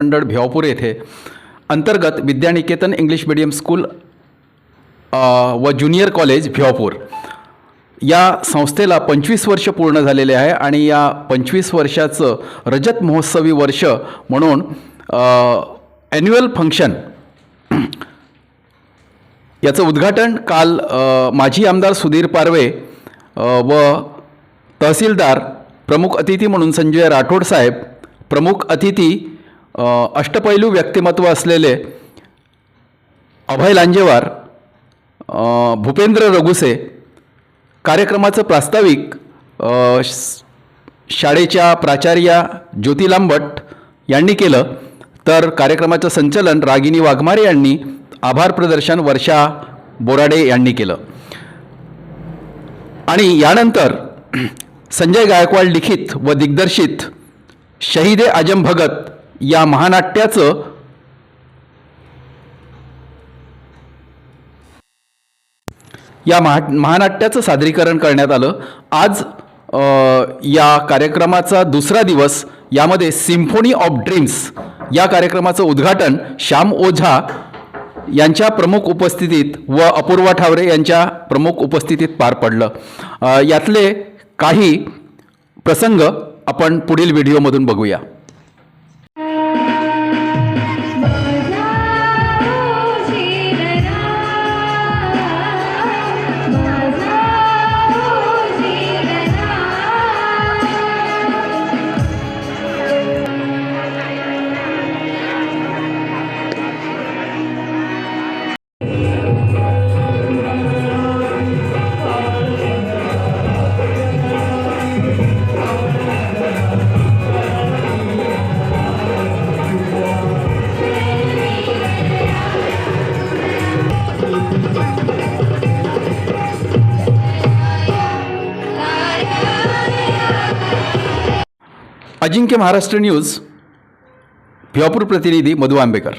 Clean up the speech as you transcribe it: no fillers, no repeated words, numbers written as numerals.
मंडळ भिवापूर येथे अंतर्गत विद्यानिकेतन इंग्लिश मीडियम स्कूल व ज्युनियर कॉलेज भिवापूर या संस्थेला 25 वर्ष पूर्ण झालेले आहे आणि या 25 वर्षाचं रजत महोत्सवी वर्ष म्हणून ॲन्युअल फंक्शन याचं उद्घाटन काल माजी आमदार सुधीर पारवे व तहसीलदार प्रमुख अतिथी म्हणून संजय राठोड साहेब, प्रमुख अतिथी अष्टपैलू व्यक्तिमत्व असलेले अभय लांजेवार, भूपेंद्र रघुसे, कार्यक्रमाचं प्रास्ताविक शाळेच्या प्राचार्या ज्योती लांबट यांनी केलं, तर कार्यक्रमाचं संचालन रागिनी वाघमारे यांनी, आभार प्रदर्शन वर्षा बोराडे यांनी केलं. आणि यानंतर संजय गायकवाड लिखित व दिग्दर्शित शहीद आजम भगत या महानाट्याचं सादरीकरण करण्यात आलं. आज या कार्यक्रमाचा दुसरा दिवस. यामध्ये सिम्फोनी ऑफ ड्रीम्स या कार्यक्रमाचं उद्घाटन श्याम ओझा यांच्या प्रमुख उपस्थितीत व अपूर्वा ठावरे यांच्या प्रमुख उपस्थितीत पार पडलं. यातले काही प्रसंग आपण पुढील व्हिडिओमधून बघूया. अजिंक्य महाराष्ट्र न्यूज भिवापूर प्रतिनिधी मधु आंबेकर.